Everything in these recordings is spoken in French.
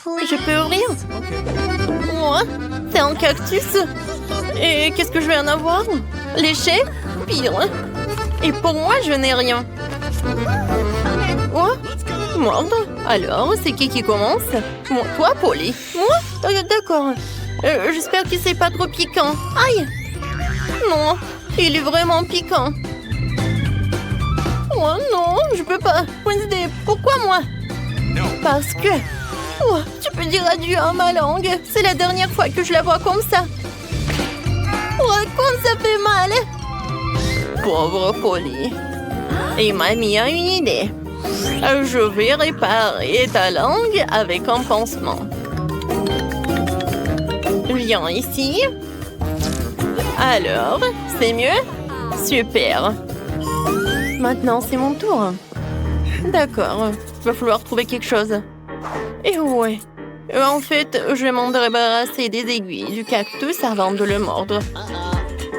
Je peux ouvrir? Moi? C'est un cactus? Et qu'est-ce que je vais en avoir? Léché? Pire. Et pour moi, je n'ai rien. Quoi? Mordre? Alors, c'est qui commence? Moi, toi, Polly? Moi? D'accord. J'espère que c'est pas trop piquant. Aïe! Non, il est vraiment piquant. Oh non, je peux pas. Wednesday, pourquoi moi? Parce que... Oh, tu peux dire adieu à ma langue. C'est la dernière fois que je la vois comme ça. Oh, comme ça fait mal. Pauvre Polly. Et mamie a une idée. Je vais réparer ta langue avec un pansement. Viens ici. Alors, c'est mieux? Super. Maintenant, c'est mon tour. D'accord, va falloir trouver quelque chose. Et ouais. En fait, je vais m'en débarrasser des aiguilles du cactus avant de le mordre.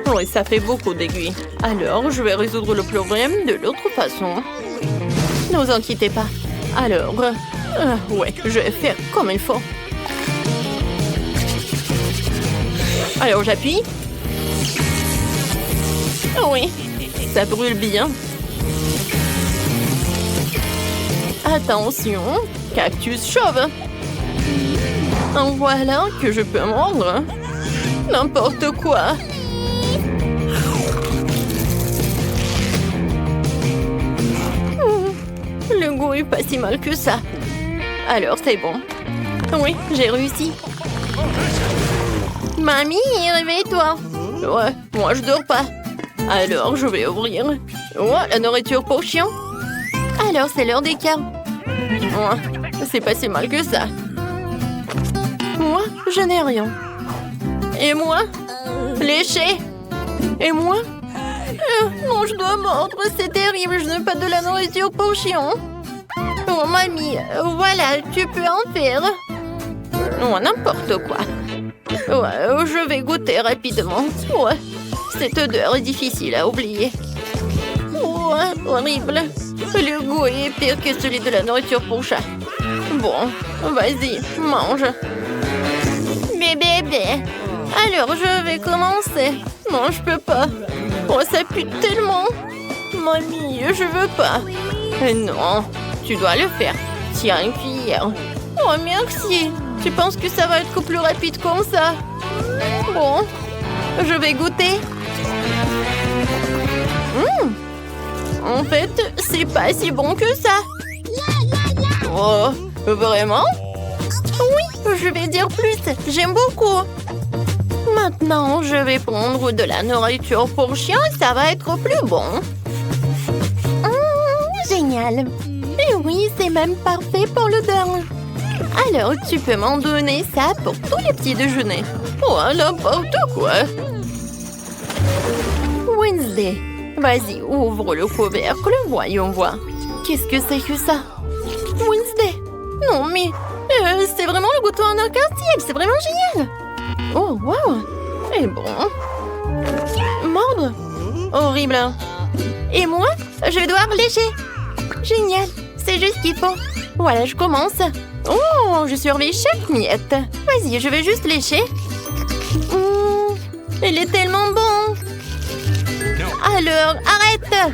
Oui, ça fait beaucoup d'aiguilles. Alors, je vais résoudre le problème de l'autre façon. Ne vous inquiétez pas. Alors, ouais, je vais faire comme il faut. Alors, j'appuie. Oui, ça brûle bien. Attention, cactus chauve. En voilà que je peux mordre. N'importe quoi. Le goût est pas si mal que ça. Alors, c'est bon. Oui, j'ai réussi. Mamie, réveille-toi. Ouais, moi je dors pas. Alors, je vais ouvrir. Ouais, la nourriture pour chien. Alors, c'est l'heure des câbles. Ouais, c'est pas si mal que ça. Moi, je n'ai rien. Et moi? Léché. Et moi? Non, je dois mordre, c'est terrible, je n'ai pas de la nourriture pour chien. Oh, mamie, voilà, tu peux en faire. Oh, n'importe quoi. Ouais, je vais goûter rapidement. Ouais, cette odeur est difficile à oublier. Ouais, horrible. Le goût est pire que celui de la nourriture pour chat. Bon, vas-y, mange. Bébé. Alors, je vais commencer. Non, je peux pas. Oh, ça pue tellement. Mamie, je veux pas. Non, tu dois le faire. Tiens, une cuillère. Oh, merci. Tu penses que ça va être plus rapide comme ça? Bon, je vais goûter. En fait, c'est pas si bon que ça. Oh, vraiment? Oui, je vais dire plus. J'aime beaucoup. Maintenant, je vais prendre de la nourriture pour chien. Ça va être plus bon. Génial. Et oui, c'est même parfait pour l'odeur. Alors, tu peux m'en donner ça pour tous les petits déjeuners. Oh, n'importe quoi. Wednesday, vas-y, ouvre le couvercle, voyons voir. Qu'est-ce que c'est que ça? Wednesday. Non, mais c'est vraiment le gâteau en arc-en-ciel. C'est vraiment génial. Oh, wow. Et bon. Mordre. Horrible. Et moi, je vais devoir lécher. Génial. C'est juste ce qu'il faut. Voilà, je commence. Oh, je surveille chaque miette. Vas-y, je vais juste lécher. Il est tellement bon. Alors, arrête.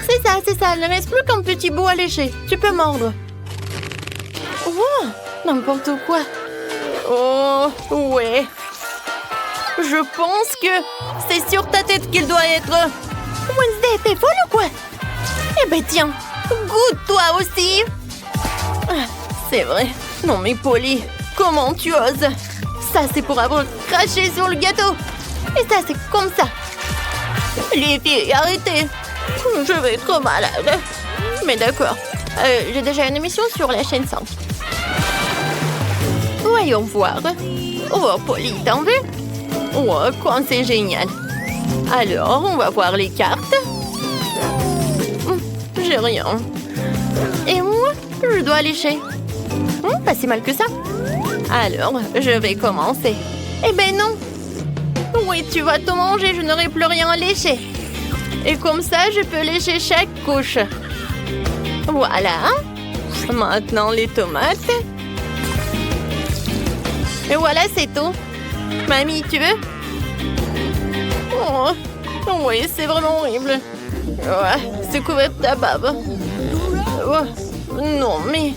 C'est ça. Il ne reste plus qu'un petit bout à lécher. Tu peux mordre. Oh, n'importe quoi. Oh, ouais. Je pense que c'est sur ta tête qu'il doit être. Wednesday, t'es folle ou quoi? Eh ben tiens, goûte toi aussi. C'est vrai. Non mais Polly, comment tu oses? Ça c'est pour avoir craché sur le gâteau. Et ça c'est comme ça. Les filles, arrêtez. Je vais être malade. Mais d'accord. J'ai déjà une émission sur la chaîne 5. Voyons voir. Oh Polly, t'en veux? Oh, quoi, c'est génial. Alors, on va voir les cartes. J'ai rien. Et moi, je dois lécher. Pas si mal que ça. Alors, je vais commencer. Eh ben non. Oui, tu vas tout manger, je n'aurai plus rien à lécher. Et comme ça, je peux lécher chaque couche. Voilà. Maintenant, les tomates. Et voilà, c'est tout. Mamie, tu veux? Oh, oui, c'est vraiment horrible. Ouais, c'est couvert de ta bave. Oh, non, mais...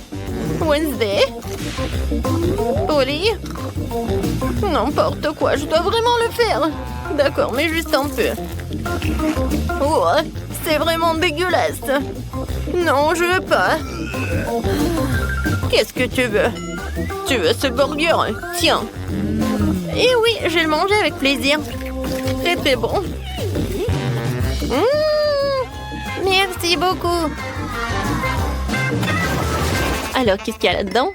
Wednesday? Polly? N'importe quoi, je dois vraiment le faire. D'accord, mais juste un peu. Oh, c'est vraiment dégueulasse. Non, je veux pas. Qu'est-ce que tu veux? Tu veux ce burger? Tiens. Eh oui, je vais le manger avec plaisir. Très très bon. Merci beaucoup. Alors, qu'est-ce qu'il y a là-dedans?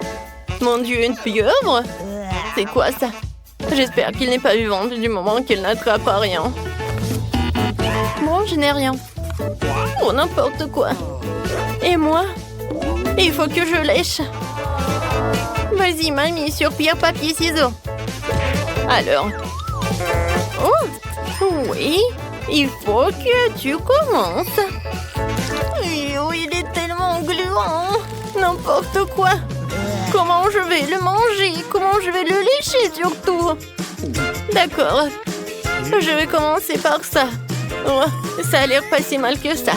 Mon Dieu, une pieuvre? C'est quoi ça? J'espère qu'il n'est pas vivant du moment qu'il n'attrape à rien. Bon, je n'ai rien. Oh, n'importe quoi. Et moi? Il faut que je lèche. Vas-y, mamie, sur pierre, papier, ciseaux. Alors. Oh, oui. Il faut que tu commences. Oui, il est tellement gluant. N'importe quoi. Comment je vais le manger? Comment je vais le lécher surtout? D'accord. Je vais commencer par ça. Oh, ça a l'air pas si mal que ça.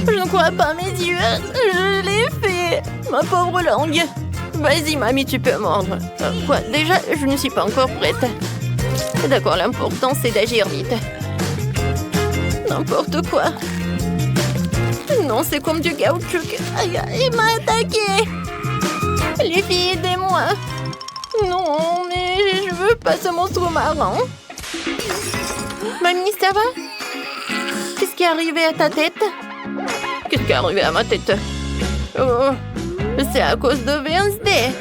Je ne crois pas mes yeux. Je l'ai fait. Ma pauvre langue. Vas-y, mamie, tu peux mordre. Quoi? Déjà, je ne suis pas encore prête. D'accord, l'important, c'est d'agir vite. N'importe quoi. Non, c'est comme du caoutchouc. Aïe, il m'a attaqué. Les filles, aidez-moi. Non, mais je veux pas ce monstre marin. Mamie, ça va? Qu'est-ce qui est arrivé à ta tête? Qu'est-ce qui est arrivé à ma tête? Oh, c'est à cause de Wednesday.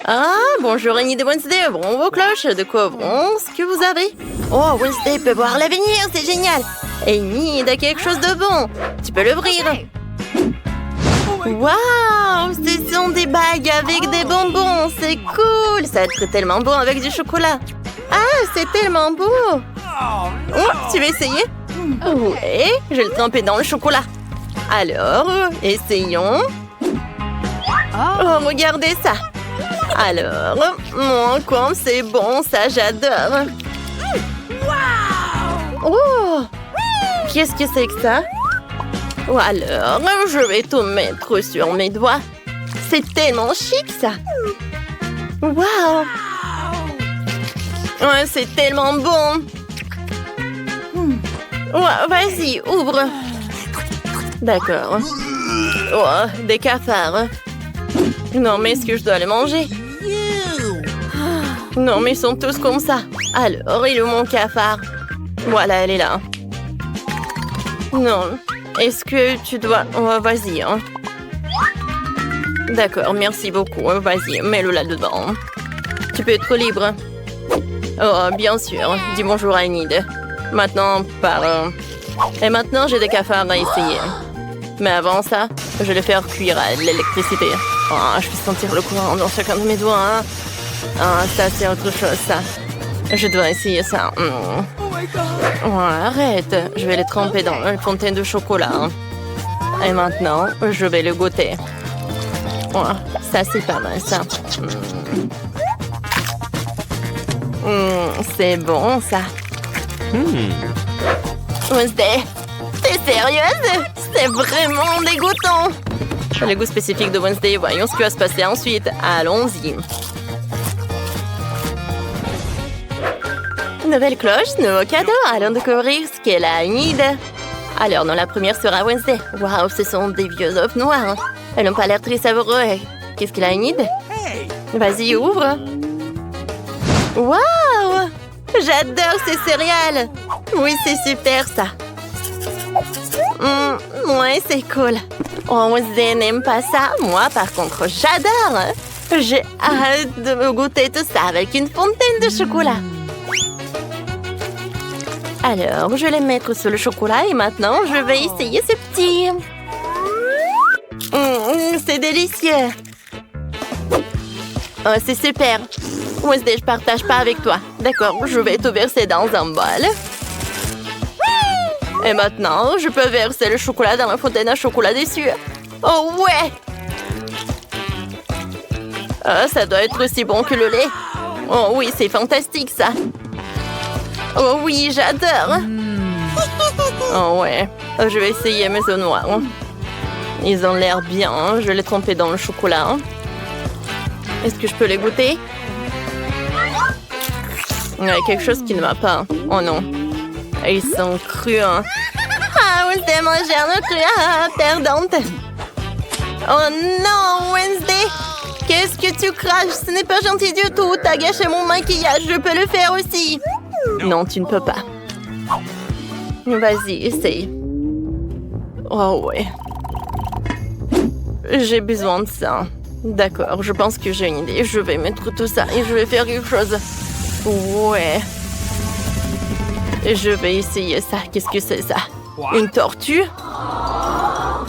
Ah, bonjour Annie de Wednesday, ouvrons vos cloches, découvrons ce que vous avez. Oh, Wednesday peut voir l'avenir, c'est génial. Annie, il a quelque chose de bon. Tu peux l'ouvrir. Waouh, ce sont des bagues avec des bonbons, c'est cool. Ça va être tellement bon avec du chocolat. Ah, c'est tellement beau. Oh, tu veux essayer? Oui, je vais le tremper dans le chocolat. Alors, essayons. Oh, regardez ça. Alors, comme c'est bon, ça j'adore. Oh, qu'est-ce que c'est que ça? Ou alors, je vais tout mettre sur mes doigts. C'est tellement chic, ça. Waouh! Ouais, c'est tellement bon. Ouais, vas-y, ouvre. D'accord. Oh, des cafards. Non, mais est-ce que je dois les manger? Non, mais ils sont tous comme ça. Alors, il est où mon cafard? Voilà, elle est là. Non. Est-ce que tu dois... Oh, vas-y, hein. D'accord, merci beaucoup. Vas-y, mets-le là-dedans. Tu peux être libre. Oh, bien sûr. Dis bonjour à Enid. Maintenant, Et maintenant, j'ai des cafards à essayer. Mais avant ça, je vais faire cuire à l'électricité. Oh, je vais sentir le courant dans chacun de mes doigts. Hein. Ah, ça, c'est autre chose, ça. Je dois essayer ça. Oh, arrête. Je vais les tremper dans une fontaine de chocolat. Hein. Et maintenant, je vais le goûter. Oh, ça, c'est pas mal, ça. C'est bon, ça. Wednesday, t'es sérieuse? C'est vraiment dégoûtant. Le goût spécifique de Wednesday, voyons ce qui va se passer ensuite. Allons-y. Nouvelle cloche, nouveau cadeau. Allons découvrir ce qu'elle a une idée. Alors, non, la première sera Wednesday. Waouh, ce sont des vieux œufs noirs. Elles n'ont pas l'air très savoureux. Qu'est-ce qu'elle a une idée? Vas-y, ouvre. Waouh! J'adore ces céréales. Oui, c'est super, ça. Ouais, c'est cool. Oh, Wednesday n'aime pas ça. Moi, par contre, j'adore. J'ai hâte de me goûter tout ça avec une fontaine de chocolat. Alors, je vais les mettre sur le chocolat et maintenant, je vais essayer ce petit. C'est délicieux. Oh, c'est super. Wednesday, je partage pas avec toi. D'accord, je vais tout verser dans un bol. Et maintenant, je peux verser le chocolat dans la fontaine à chocolat dessus. Oh ouais! Ah, ça doit être aussi bon que le lait. Oh oui, c'est fantastique ça. Oh oui, j'adore. Oh ouais, je vais essayer mes œufs noirs. Ils ont l'air bien, je vais les tremper dans le chocolat. Est-ce que je peux les goûter? Il y a quelque chose qui ne va pas. Oh non. Ils sont crus. Ah, Wednesday, mangé un autre cru. Ah, perdante. Oh non, Wednesday. Qu'est-ce que tu craches? Ce n'est pas gentil du tout. T'as gâché mon maquillage. Je peux le faire aussi. Non, tu ne peux pas. Vas-y, essaye. Oh ouais. J'ai besoin de ça. D'accord, je pense que j'ai une idée. Je vais mettre tout ça et je vais faire quelque chose. Ouais. Je vais essayer ça. Qu'est-ce que c'est ça? Une tortue?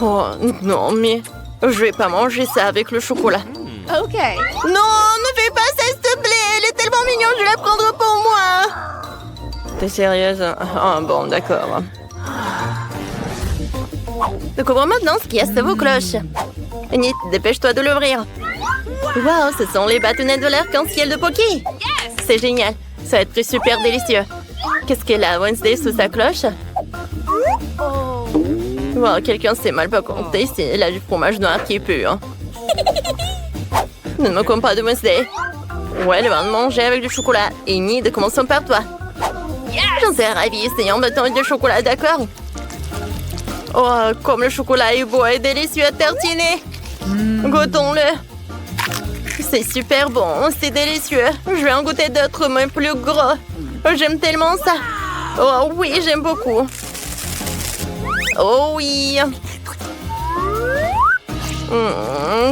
Oh non, mais je vais pas manger ça avec le chocolat. Ok. Non, ne fais pas ça, s'il te plaît. Elle est tellement mignonne, je la prendrai pour moi. T'es sérieuse? Ah bon, d'accord. Découvre maintenant ce qu'il y a sur vos cloches. Nit, dépêche-toi de l'ouvrir. Waouh, ce sont les bâtonnets de l'arc-en-ciel de Pocky. C'est génial. Ça va être super délicieux. Qu'est-ce qu'elle a, Wednesday, sous sa cloche? Wow, quelqu'un s'est mal pas compté. C'est là du fromage noir qui est pur. Ne me moquons pas de Wednesday. Ouais, elle va manger avec du chocolat. Et Nid, commençons par toi. J'en suis ravie. Essayons un bâton de chocolat, d'accord? Oh, comme le chocolat est beau et délicieux à tartiner. Goûtons-le. C'est super bon, c'est délicieux. Je vais en goûter d'autres, mais plus gros. J'aime tellement ça. Oh oui, j'aime beaucoup. Oh oui.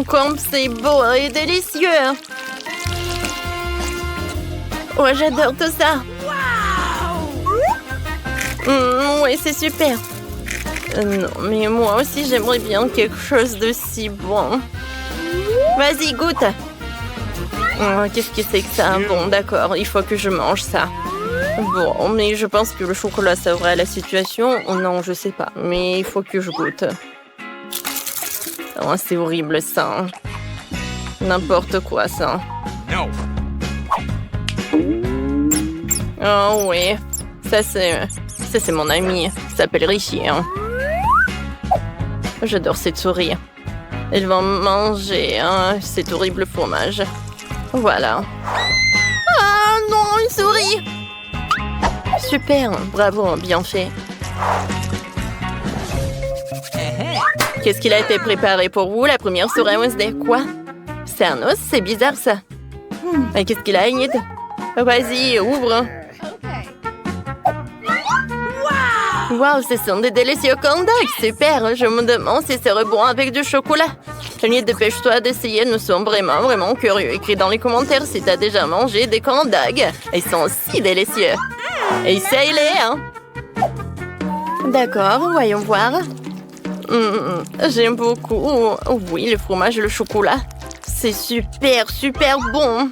Comme c'est beau et délicieux. Oh, j'adore tout ça. Oui, c'est super. Non, mais moi aussi, j'aimerais bien quelque chose de si bon. Vas-y, goûte. Oh, qu'est-ce que c'est que ça? Bon, d'accord, il faut que je mange ça. Bon, mais je pense que le chocolat sauverait la situation. Oh, non, je sais pas, mais il faut que je goûte. Oh, c'est horrible, ça. N'importe quoi, ça. Oh, oui. Ça, c'est mon ami. Il s'appelle Richie, hein. J'adore cette souris. Elle va manger cet horrible fromage. Voilà. Ah non, une souris! Super, bravo, bien fait. Qu'est-ce qu'il a été préparé pour vous, la première souris Wednesday? Quoi? C'est un os? C'est bizarre, ça. Et qu'est-ce qu'il a, Enid? Vas-y, ouvre. Waouh, ce sont des délicieux corn dogs, super. Je me demande si c'est bon avec du chocolat. Enid, dépêche-toi d'essayer, nous sommes vraiment curieux. Écris dans les commentaires si t'as déjà mangé des corn dogs. Ils sont si délicieux. Essaye-les, hein. D'accord, voyons voir. J'aime beaucoup. Oui, le fromage et le chocolat. C'est super bon.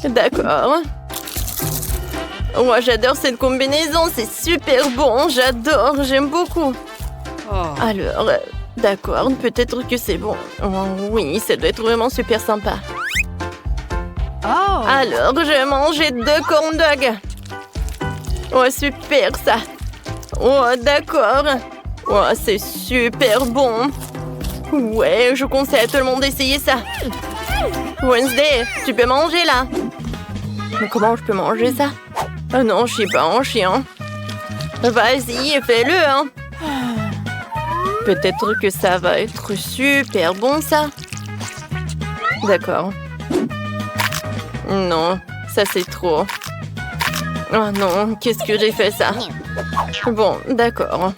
D'accord. Moi, j'adore cette combinaison. C'est super bon. J'adore. J'aime beaucoup. Alors, d'accord. Peut-être que c'est bon. Oh, oui, ça doit être vraiment super sympa. Alors, je vais manger 2 corn dogs. Oh, super, ça. Oh, d'accord. Oh, c'est super bon. Ouais, je conseille à tout le monde d'essayer ça. Wednesday, tu peux manger, là. Mais comment je peux manger ça? Oh non, je suis pas en chien. Vas-y, fais-le, hein. Peut-être que ça va être super bon, ça. D'accord. Non, ça c'est trop. Oh non, qu'est-ce que j'ai fait ça? Bon, d'accord.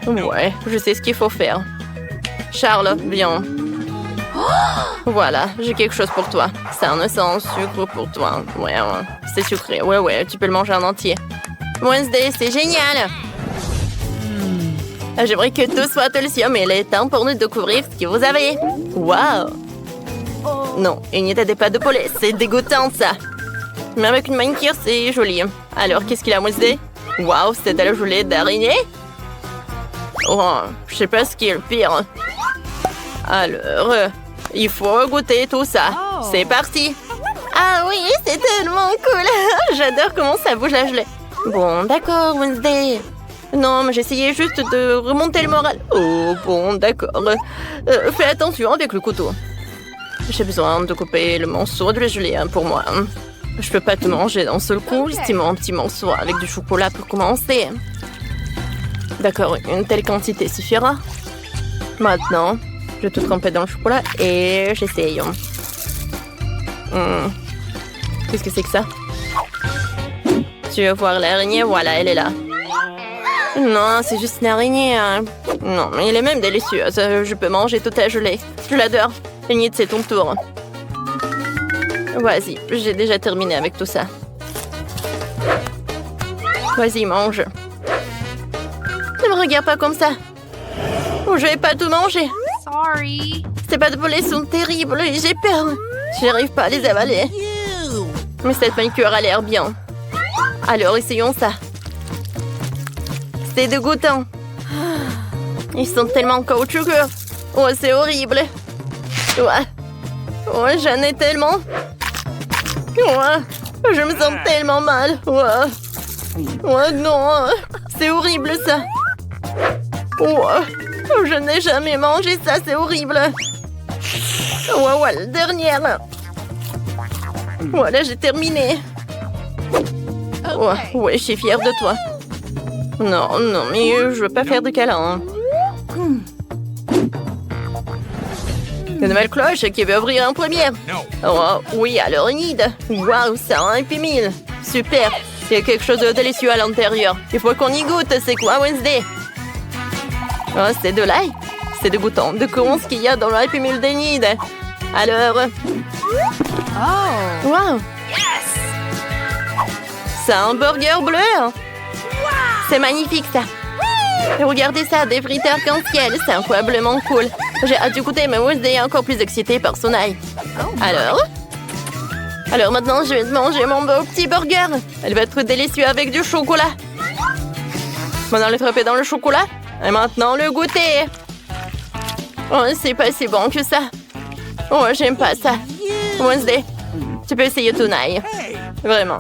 Ouais, je sais ce qu'il faut faire. Charles, viens. Voilà, j'ai quelque chose pour toi. C'est un os sans sucre pour toi. Ouais, c'est sucré. Ouais, tu peux le manger en entier. Wednesday, c'est génial. J'aimerais que tout soit délicieux, mais il est temps pour nous de découvrir ce que vous avez. Waouh. Non, il n'y a des pâtes de poulet. C'est dégoûtant, ça. Mais avec une manicure, c'est joli. Alors, qu'est-ce qu'il a, Wednesday? Waouh, c'est de la gelée d'araignée? Oh, je sais pas ce qui est le pire. Alors, Il faut goûter tout ça. C'est parti. Ah oui, c'est tellement cool. J'adore comment ça bouge la gelée. Bon, d'accord, Wednesday. Non, mais j'essayais juste de remonter le moral. Oh, bon, d'accord. Fais attention avec le couteau. J'ai besoin de couper le morceau de la gelée pour moi. Je peux pas tout manger d'un seul coup. Estimons un petit morceau avec du chocolat pour commencer. D'accord, une telle quantité suffira. Maintenant, je vais tout tremper dans le chocolat et j'essaye. Qu'est-ce que c'est que ça? Tu veux voir l'araignée? Voilà, elle est là. Non, c'est juste une araignée. Hein. Non, mais elle est même délicieuse. Je peux manger toute la gelée. Je l'adore. Enid, c'est ton tour. Vas-y, j'ai déjà terminé avec tout ça. Vas-y, mange. Ne me regarde pas comme ça. Je vais pas tout manger. Sorry. Ces pâtes volées sont terribles et j'ai peur. J'arrive pas à les avaler. Mais cette manicure a l'air bien. Alors, essayons ça. C'est dégoûtant. Ils sont tellement caoutchouteux. Oh, c'est horrible. Ouais. Oh, j'en ai tellement. Ouais. Je me sens tellement mal. Ouais. Ouais, non. C'est horrible, ça. Ouais. Je n'ai jamais mangé ça, c'est horrible. Ouais, la dernière. Voilà, j'ai terminé. Ouais, je suis fière de toi. Non, mais je veux pas faire de câlin. Une nouvelle cloche qui veut ouvrir en première. Oh, oui, alors Enid. Waouh, ça a un Happy Meal. Super. Il y a quelque chose de délicieux à l'intérieur. Il faut qu'on y goûte. C'est quoi, Wednesday? Oh, c'est de l'ail. C'est dégoûtant. Découvrons ce qu'il y a dans le Happy Meal d'Enid. Alors... Oh. Wow. Yes. C'est un burger bleu. Wow. C'est magnifique, ça. Et regardez ça, des frites arc-en-ciel. C'est incroyablement cool. J'ai hâte de goûter, mais Wednesday est encore plus excitée par son ail. Alors maintenant, je vais manger mon beau petit burger. Elle va être délicieuse avec du chocolat. Maintenant, le tremper dans le chocolat. Et maintenant, le goûter. Oh, c'est pas si bon que ça. Oh, j'aime pas ça. Wednesday, tu peux essayer ton ail. Vraiment.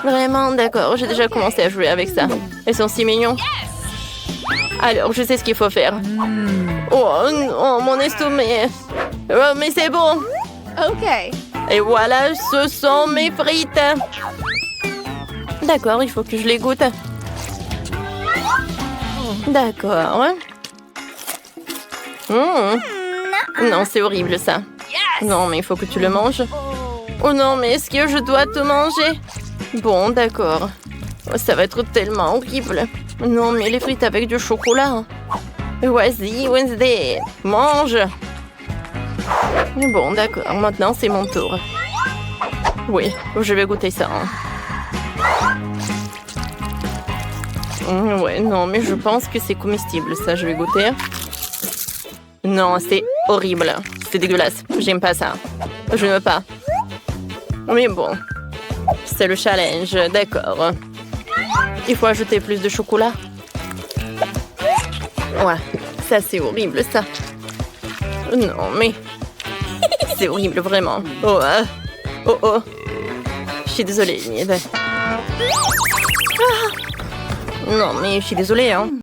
Vraiment, d'accord. J'ai déjà commencé à jouer avec ça. Ils sont si mignons. Alors, je sais ce qu'il faut faire. Oh, non, mon estomac. Oh, mais c'est bon. OK. Et voilà, ce sont mes frites. D'accord, il faut que je les goûte. D'accord. Non, c'est horrible, ça. Non, mais il faut que tu le manges. Oh non, mais est-ce que je dois te manger? Bon, d'accord. Ça va être tellement horrible. Non, mais les frites avec du chocolat. Vas-y, Wednesday, mange. Bon, d'accord. Maintenant, c'est mon tour. Oui, je vais goûter ça. Ouais, non, mais je pense que c'est comestible, ça. Je vais goûter. Non, c'est horrible. C'est dégueulasse. J'aime pas ça. Je ne veux pas. Mais bon, c'est le challenge. D'accord. Il faut ajouter plus de chocolat. Ouais, ça c'est horrible, ça. Non, mais... C'est horrible, vraiment. Oh, oh. Je suis désolée, Enid. Ah. Non, mais je suis désolée, hein.